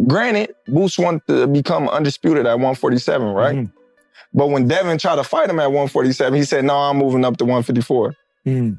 granted, Boots wanted to become undisputed at 147, right? Mm-hmm. But when Devin tried to fight him at 147, he said, no, I'm moving up to 154. Mm-hmm.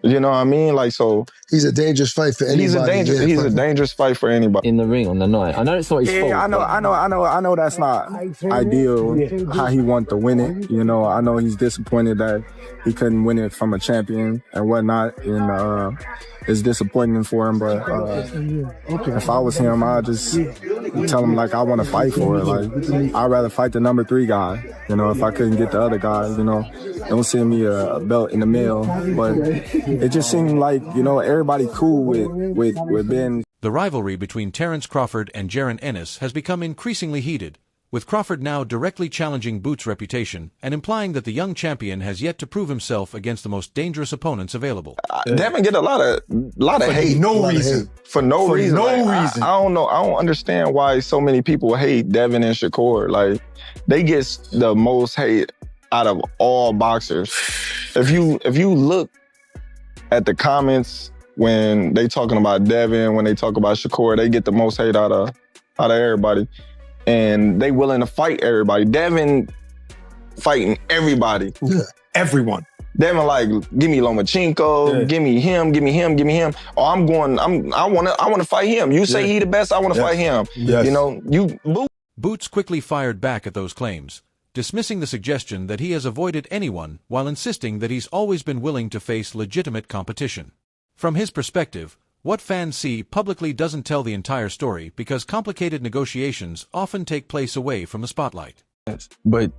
You know what I mean? Like, so he's a dangerous fight for anybody. He's a dangerous fight for anybody. In the ring on the night. I know it's not his fault. Yeah, I know that's not ideal how he wanted to win it. You know, I know he's disappointed that he couldn't win it from a champion and whatnot. And it's disappointing for him, but if I was him, I'd just tell him, like, I want to fight for it. Like, I'd rather fight the number 3 guy. You know, if I couldn't get the other guy, you know, don't send me a belt in the mail. But it just seemed like, you know, everybody cool with Ben. The rivalry between Terence Crawford and Jaron Ennis has become increasingly heated, with Crawford now directly challenging Boots' reputation and implying that the young champion has yet to prove himself against the most dangerous opponents available. Devin get a lot of hate. For no reason. I don't know. I don't understand why so many people hate Devin and Shakur. Like, they get the most hate out of all boxers. If you look at the comments when they talking about Devin, when they talk about Shakur, they get the most hate out of everybody. And they willing to fight everybody. Devin fighting everybody. Yeah. Everyone. Devin like, give me Lomachenko, give me him. Oh, I wanna fight him. You say he the best, I wanna fight him. Yes. You know, Boots quickly fired back at those claims, dismissing the suggestion that he has avoided anyone while insisting that he's always been willing to face legitimate competition. From his perspective, what fans see publicly doesn't tell the entire story because complicated negotiations often take place away from the spotlight. But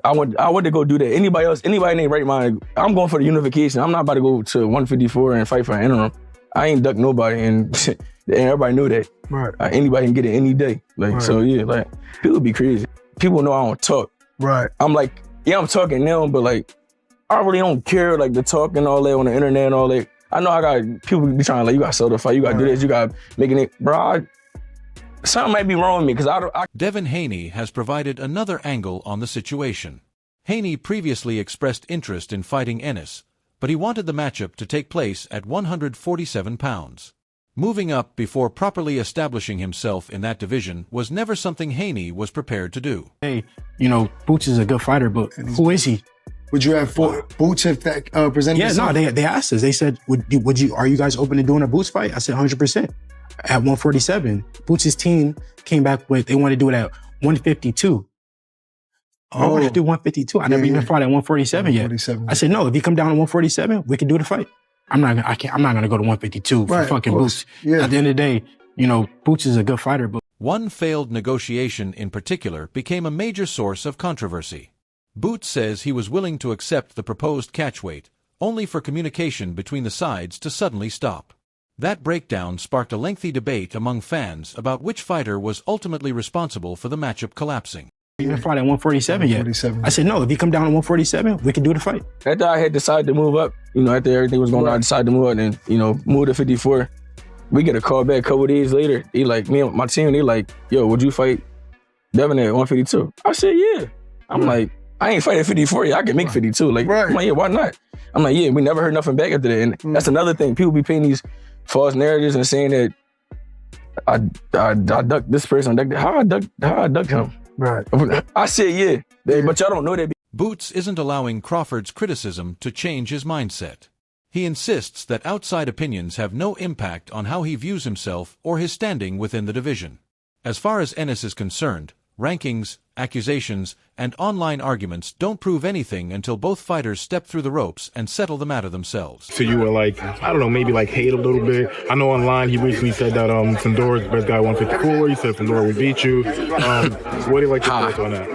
I want to go do that. Anybody in their right mind, I'm going for the unification. I'm not about to go to 154 and fight for an interim. I ain't duck nobody, and everybody knew that. Right. Anybody can get it any day. Like, right. So yeah, like, people be crazy. People know I don't talk. Right. I'm like, yeah, I'm talking now, but like, I really don't care, like, the talk and all that on the internet and all that. I know I got people be trying to, like, you got to sell the fight, you got to do this, you got to make it. Bro, something might be wrong with me because Devin Haney has provided another angle on the situation. Haney previously expressed interest in fighting Ennis, but he wanted the matchup to take place at 147 pounds. Moving up before properly establishing himself in that division was never something Haney was prepared to do. Hey, you know, Boots is a good fighter, but who is he? Would you have Boots if that presented himself? No, they asked us. They said, are you guys open to doing a Boots fight? I said 100%. At 147, Boots' team came back with, they want to do it at 152. I want to do 152. I never even fought at 147 yet. I said, no, if you come down to 147, we can do the fight. I'm not going to go to 152 for fucking Boots. Yeah. At the end of the day, you know, Boots is a good fighter. But one failed negotiation in particular became a major source of controversy. Boots says he was willing to accept the proposed catchweight, only for communication between the sides to suddenly stop. That breakdown sparked a lengthy debate among fans about which fighter was ultimately responsible for the matchup collapsing. You haven't fought at 147 yet. I said, no, if you come down to 147, we can do the fight. After I had decided to move up, you know, after everything was going on, I decided to move up and, you know, move to 54. We get a call back a couple days later. He like, me and my team, they like, yo, would you fight Devin at 152? I said, yeah. I'm like, I ain't fighting 54 yet. I can make 52. Like, I'm like, yeah, why not? I'm like, yeah, we never heard nothing back after that. And that's another thing. People be painting these false narratives and saying that I ducked this person. How I ducked him? Right. I said, yeah, but y'all don't know that. Boots isn't allowing Crawford's criticism to change his mindset. He insists that outside opinions have no impact on how he views himself or his standing within the division. As far as Ennis is concerned, rankings, accusations, and online arguments don't prove anything until both fighters step through the ropes and settle the matter themselves. So you were like, I don't know, maybe like hate a little bit. I know online he recently said that Fondora's the best guy at 154. He said Fondora would beat you. What do you like to thoughts on that?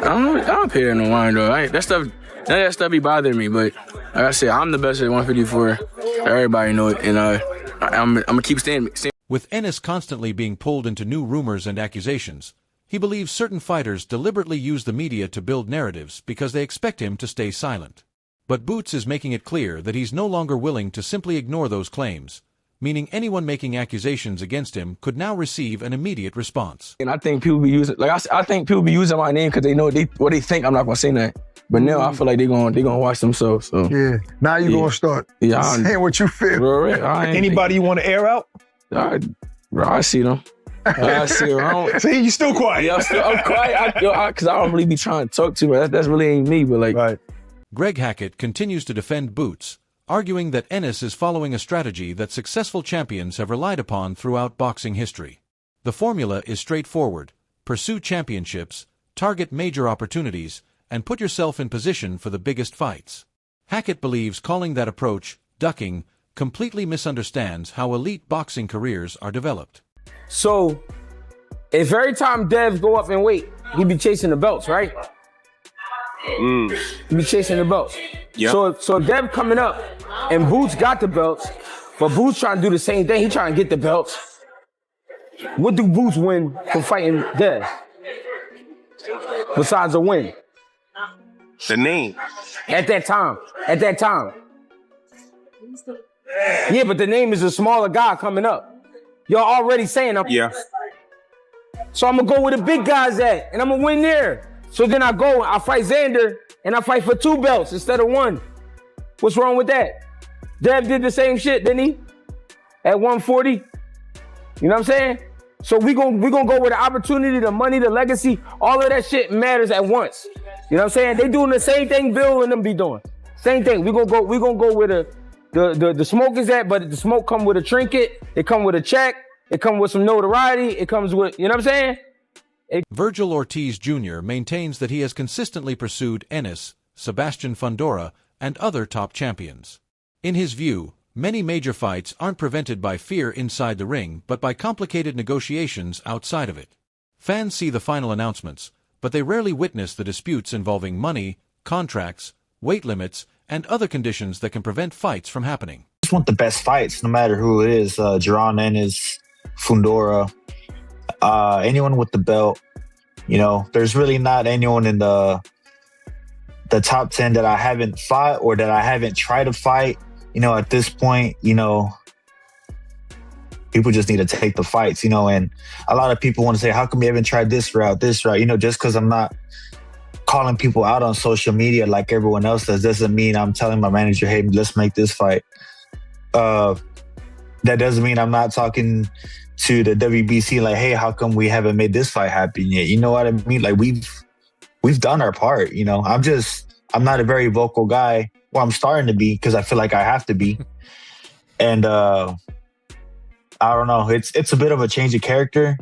I don't pay that no mind though. That stuff be bothering me, but like I said, I'm the best at 154. Everybody know it, and I'm gonna keep standing. With Ennis constantly being pulled into new rumors and accusations, he believes certain fighters deliberately use the media to build narratives because they expect him to stay silent. But Boots is making it clear that he's no longer willing to simply ignore those claims, meaning anyone making accusations against him could now receive an immediate response. And I think people be using, like I think people be using my name because they know what they think I'm not gonna say that. But now I feel like they're gonna watch themselves. So yeah, now you're gonna start saying what you feel. Bro, anybody you want to air out? I see them. I see. See, you still quiet. Yeah, I'm quiet. Because I don't really be trying to talk to me. That's really ain't me, but like. Right. Greg Hackett continues to defend Boots, arguing that Ennis is following a strategy that successful champions have relied upon throughout boxing history. The formula is straightforward: pursue championships, target major opportunities, and put yourself in position for the biggest fights. Hackett believes calling that approach ducking completely misunderstands how elite boxing careers are developed. So, if every time Dev go up and weight, he be chasing the belts, right? He be chasing the belts. Yep. So Dev coming up, and Boots got the belts, but Boots trying to do the same thing. He trying to get the belts. What do Boots win for fighting Dev? Besides a win. The name. At that time. Yeah, but the name is a smaller guy coming up. Y'all already saying I'm. Yeah. So I'm gonna go where the big guys at, and I'm gonna win there. So then I fight Xander, and I fight for 2 belts instead of 1. What's wrong with that? Dev did the same shit, didn't he? At 140. You know what I'm saying? So we gonna go where the opportunity, the money, the legacy, all of that shit matters at once. You know what I'm saying? They doing the same thing Bill and them be doing. Same thing. We gonna go where the smoke is at, but the smoke come with a trinket, it come with a check, it come with some notoriety, it comes with, you know what I'm saying? Virgil Ortiz Jr. maintains that he has consistently pursued Ennis, Sebastian Fondora, and other top champions. In his view, many major fights aren't prevented by fear inside the ring, but by complicated negotiations outside of it. Fans see the final announcements, but they rarely witness the disputes involving money, contracts, weight limits, and other conditions that can prevent fights from happening. I just want the best fights, no matter who it is. Jaron Ennis, Fondora, anyone with the belt. You know, there's really not anyone in the top 10 that I haven't fought or that I haven't tried to fight. You know, at this point, you know, people just need to take the fights, you know, and a lot of people want to say, how come you haven't tried this route, you know, just because I'm not calling people out on social media like everyone else does doesn't mean I'm telling my manager, hey, let's make this fight. That doesn't mean I'm not talking to the WBC like, hey, how come we haven't made this fight happen yet? You know what I mean? Like we've done our part, you know. I'm not a very vocal guy. Well, I'm starting to be because I feel like I have to be. And I don't know. It's a bit of a change of character.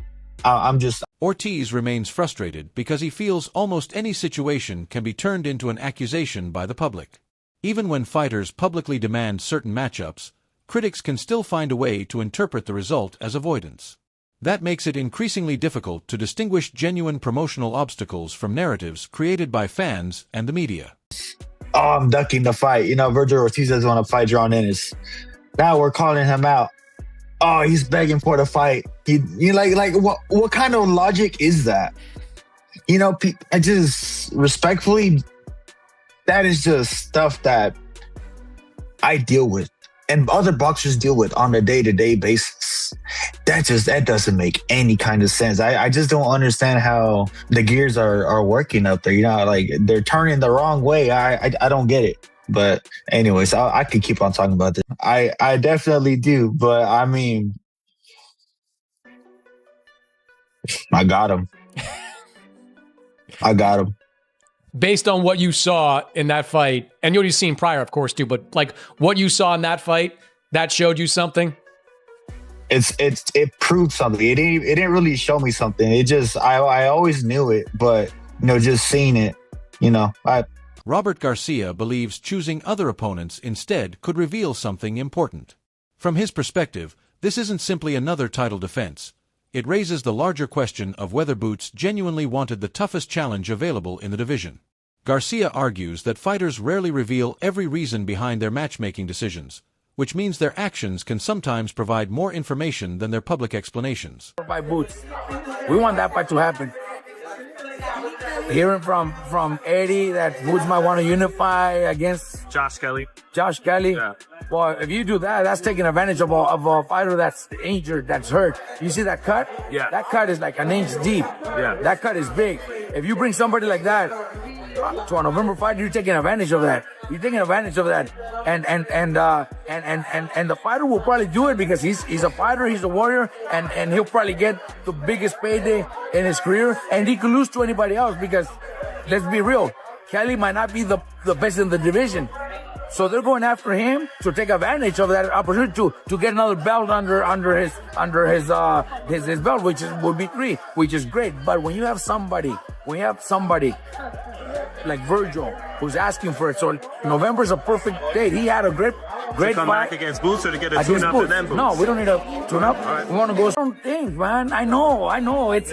Ortiz remains frustrated because he feels almost any situation can be turned into an accusation by the public. Even when fighters publicly demand certain matchups, critics can still find a way to interpret the result as avoidance. That makes it increasingly difficult to distinguish genuine promotional obstacles from narratives created by fans and the media. Oh, I'm ducking the fight. You know, Virgil Ortiz doesn't want to fight Jaron Ennis. Now we're calling him out. Oh, he's begging for the fight. You like what kind of logic is that? You know, I just respectfully, that is just stuff that I deal with and other boxers deal with on a day-to-day basis. That doesn't make any kind of sense. I just don't understand how the gears are working up there. You know, like they're turning the wrong way. I don't get it. But anyways, I could keep on talking about this. I definitely do. But I mean, I got him. Based on what you saw in that fight, and you've seen prior, of course, too, but like what you saw in that fight, that showed you something? It proved something. It didn't really show me something. It just, I always knew it, but, you know, just seeing it, you know, Robert Garcia believes choosing other opponents instead could reveal something important. From his perspective, this isn't simply another title defense. It raises the larger question of whether Boots genuinely wanted the toughest challenge available in the division. Garcia argues that fighters rarely reveal every reason behind their matchmaking decisions, which means their actions can sometimes provide more information than their public explanations. By Boots, we want that fight to happen. Hearing from Eddie that Boots might want to unify against Josh Kelly. Yeah. Well, if you do that, that's taking advantage of a fighter that's injured, that's hurt. You see that cut? Yeah. That cut is like an inch deep. Yeah. That cut is big. If you bring somebody like that to a November fight, you're taking advantage of that. He's taking advantage of that, and the fighter will probably do it because he's a fighter, he's a warrior, and he'll probably get the biggest payday in his career, and he could lose to anybody else because, let's be real, Kelly might not be the best in the division. So they're going after him to take advantage of that opportunity to get another belt under his belt, which would be 3, which is great. But when you have somebody like Virgil who's asking for it, so November's a perfect date. He had a great to come fight back against Boots or to get a tune-up and then Boots? No, we don't need a tune-up. Right. We want to go some things, man. I know. It's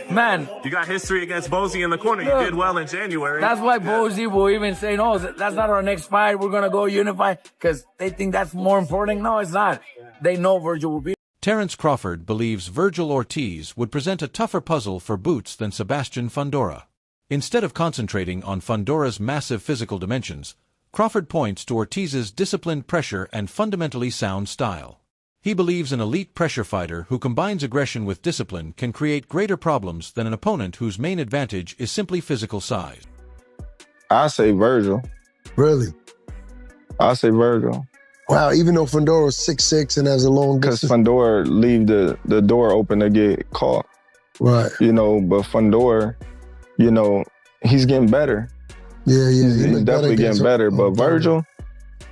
man. You got history against Bozy in the corner. Look, you did well in January. That's why Bozy will even say, no, that's not our next fight. We're going to go unify because they think that's more important. No, it's not. They know Virgil will be. Terence Crawford believes Virgil Ortiz would present a tougher puzzle for Boots than Sebastian Fondora. Instead of concentrating on Fondora's massive physical dimensions, Crawford points to Ortiz's disciplined pressure and fundamentally sound style. He believes an elite pressure fighter who combines aggression with discipline can create greater problems than an opponent whose main advantage is simply physical size. I say Virgil. Really? I say Virgil. Wow, even though Fondora is 6'6" and has a long distance. Because Fondora leave the door open to get caught. Right. You know, but Fondora, you know, he's getting better. Yeah. He's definitely getting better. But Virgil,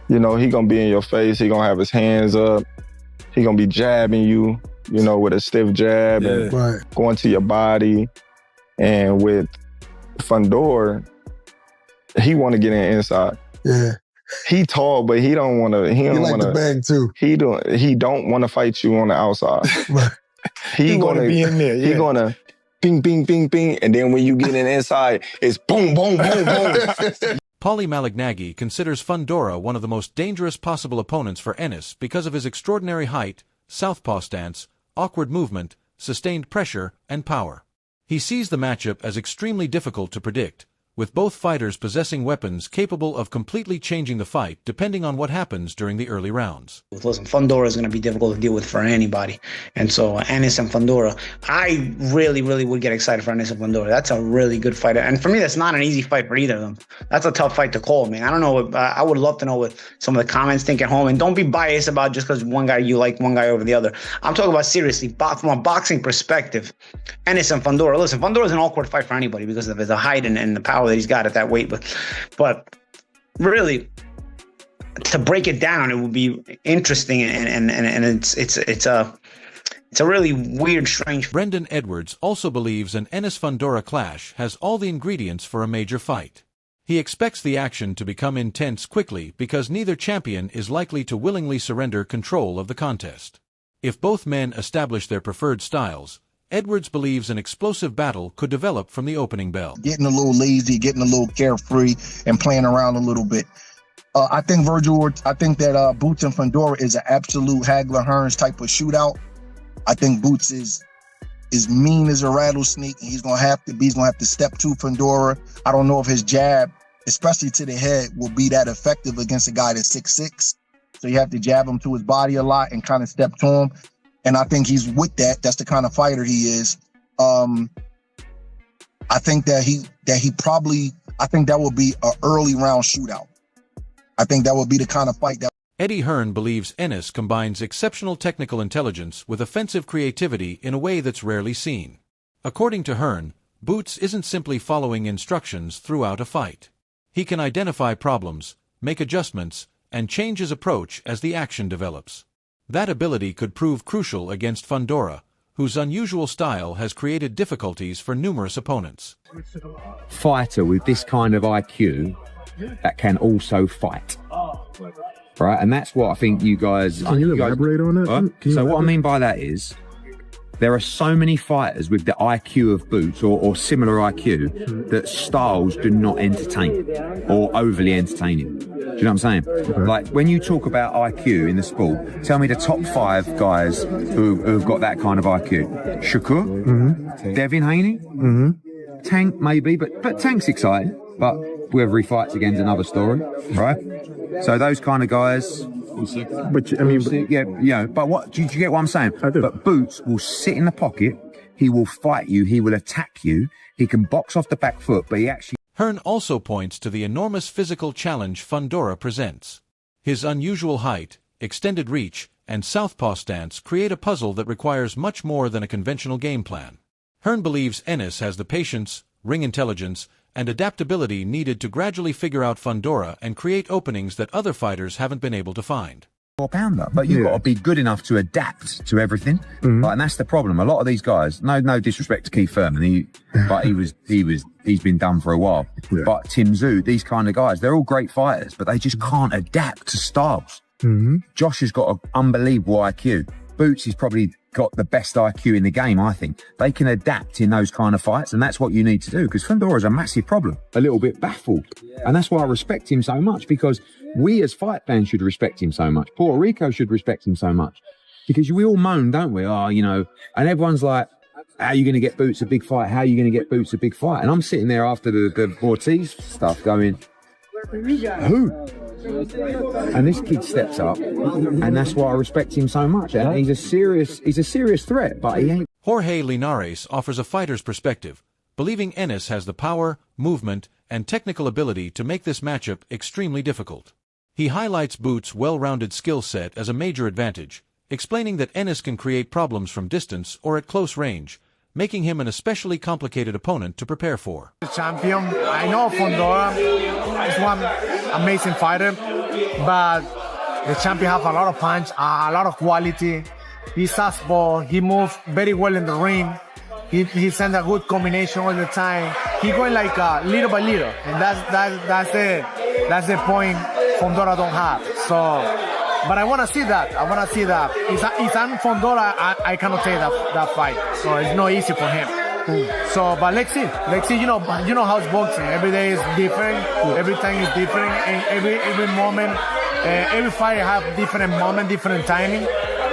you know, he gonna be in your face. He gonna have his hands up. He gonna be jabbing you, you know, with a stiff jab and going to your body. And with Fondora, he want to get in inside. Yeah. He tall, but he don't want to. He don't want to bang too. He don't want to fight you on the outside. He gonna be in there. Yeah. He gonna bing, bing, bing, bing, and then when you get in inside, it's boom, boom, boom, boom. Paulie Malignaggi considers Fondora one of the most dangerous possible opponents for Ennis because of his extraordinary height, southpaw stance, awkward movement, sustained pressure, and power. He sees the matchup as extremely difficult to predict, with both fighters possessing weapons capable of completely changing the fight depending on what happens during the early rounds. Listen, Fondora is going to be difficult to deal with for anybody. And so Ennis and Fondora, I really would get excited for Ennis and Fondora. That's a really good fight. And for me, that's not an easy fight for either of them. That's a tough fight to call, man. I don't know. I would love to know what some of the comments think at home. And don't be biased about just because one guy you like one guy over the other. I'm talking about seriously, from a boxing perspective, Ennis and Fondora. Listen, Fondora is an awkward fight for anybody because of his height and the power that he's got at that weight, but really to break it down, it would be interesting and it's a really weird, strange. Brendan Edwards also believes an Ennis-Fondora clash has all the ingredients for a major fight. He expects the action to become intense quickly because neither champion is likely to willingly surrender control of the contest. If both men establish their preferred styles, Edwards believes an explosive battle could develop from the opening bell. Getting a little lazy, getting a little carefree, and playing around a little bit. I think that Boots and Fondora is an absolute Hagler Hearns type of shootout. I think Boots is mean as a rattlesnake, and he's gonna have to step to Fondora. I don't know if his jab, especially to the head, will be that effective against a guy that's 6'6". So you have to jab him to his body a lot and kind of step to him. And I think he's with that. That's the kind of fighter he is. I think that that will be an early round shootout. I think that will be the kind of fight that. Eddie Hearn believes Ennis combines exceptional technical intelligence with offensive creativity in a way that's rarely seen. According to Hearn, Boots isn't simply following instructions throughout a fight. He can identify problems, make adjustments, and change his approach as the action develops. That ability could prove crucial against Fondora, whose unusual style has created difficulties for numerous opponents. Fighter with this kind of IQ that can also fight. Right, and that's what I think you guys... Can you elaborate on that? Right? So what I mean by that is, there are so many fighters with the IQ of Boots or similar IQ that styles do not entertain or overly entertaining. Do you know what I'm saying? Like, when you talk about IQ in the sport, tell me the top 5 guys who've got that kind of IQ. Shakur, Devin Haney, Tank maybe, but Tank's exciting, but whoever he fights against another story, right? So those kind of guys... But I mean, but what do you get what I'm saying? I do. But Boots will sit in the pocket, he will fight you, he will attack you, he can box off the back foot, but he actually... Hearn also points to the enormous physical challenge Fondora presents. His unusual height, extended reach, and southpaw stance create a puzzle that requires much more than a conventional game plan. Hearn believes Ennis has the patience, ring intelligence, and adaptability needed to gradually figure out Fondora and create openings that other fighters haven't been able to find. Pounder, but you've got to be good enough to adapt to everything. Like, and that's the problem. A lot of these guys, no disrespect to Keith Thurman, but he's been done for a while. But Tim Zhu, these kind of guys, they're all great fighters, but they just can't adapt to styles. Josh has got an unbelievable IQ. Boots has probably got the best IQ in the game, I think. They can adapt in those kind of fights, and that's what you need to do, because Fondora's a massive problem, a little bit baffled. And that's why I respect him so much, because we as fight fans should respect him so much. Puerto Rico should respect him so much. Because we all moan, don't we? Oh, and everyone's like, how are you going to get Boots a big fight? How are you going to get Boots a big fight? And I'm sitting there after the Ortiz stuff going, who? And this kid steps up, and that's why I respect him so much. And he's a serious threat, but he ain't. Jorge Linares offers a fighter's perspective, believing Ennis has the power, movement, and technical ability to make this matchup extremely difficult. He highlights Boots' well-rounded skill set as a major advantage, explaining that Ennis can create problems from distance or at close range, making him an especially complicated opponent to prepare for. The champion, I know Fondora is one amazing fighter, but the champion has a lot of punch, a lot of quality. He's southpaw, he moves very well in the ring. He sends a good combination all the time. He's going like little by little, and that's the point Fondora don't have. So, but I want to see that. If I'm Fondora, I cannot take that fight. So it's not easy for him. So, but let's see. You know how it's boxing. Every day is different. Every time is different. And every moment, every fighter have different moment, different timing.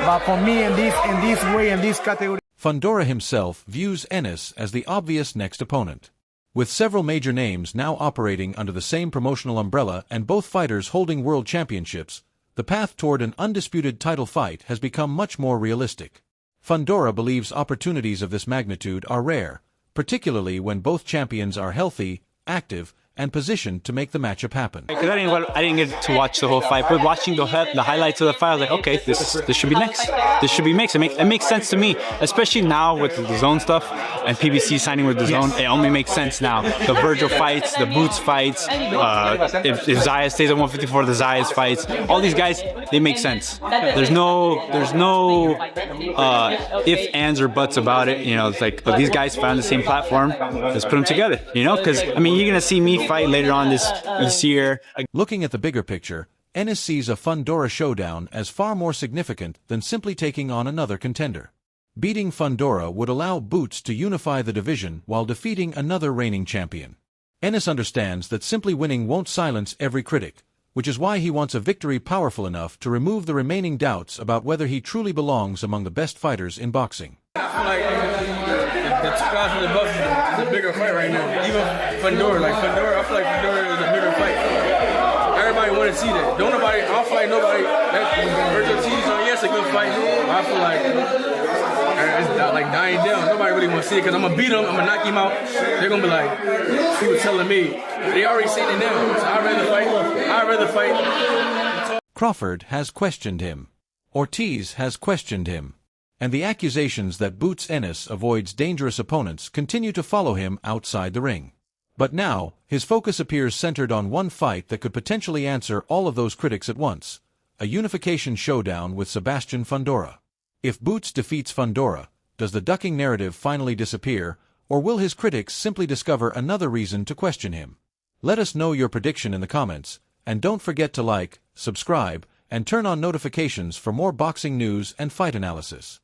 But for me, in this category. Fondora himself views Ennis as the obvious next opponent. With several major names now operating under the same promotional umbrella and both fighters holding world championships, the path toward an undisputed title fight has become much more realistic. Fondora believes opportunities of this magnitude are rare, particularly when both champions are healthy, active, and positioned to make the matchup happen. Because I didn't get to watch the whole fight, but watching the highlights of the fight, I was like, okay, this should be next. This should be mixed. It makes sense to me, especially now with the zone stuff and PBC signing with the zone. It only makes sense now. The Virgil fights, the Boots fights, if Zayas stays at 154, the Zayas fights. All these guys, they make sense. There's no ifs, ands, or buts about it. It's like, but these guys found the same platform. Let's put them together. Because you're gonna see me fight later on this year. Looking at the bigger picture, Ennis sees a Fondora showdown as far more significant than simply taking on another contender. Beating Fondora would allow Boots to unify the division while defeating another reigning champion. Ennis understands that simply winning won't silence every critic, which is why he wants a victory powerful enough to remove the remaining doubts about whether he truly belongs among the best fighters in boxing. I feel like the two guys from the Bucks is a bigger fight right now. Even Fondora, I feel like Fondora is a bigger fight. Everybody want to see that. I don't fight nobody. Virgil Ortiz, yes, a good fight. I feel like it's like dying down. Nobody really want to see it because I'm going to beat him. I'm going to knock him out. They're going to be like, he was telling me. They already seen it now. So I'd rather fight. Crawford has questioned him. Ortiz has questioned him. And the accusations that Boots Ennis avoids dangerous opponents continue to follow him outside the ring. But now, his focus appears centered on one fight that could potentially answer all of those critics at once, a unification showdown with Sebastian Fondora. If Boots defeats Fondora, does the ducking narrative finally disappear, or will his critics simply discover another reason to question him? Let us know your prediction in the comments, and don't forget to like, subscribe, and turn on notifications for more boxing news and fight analysis.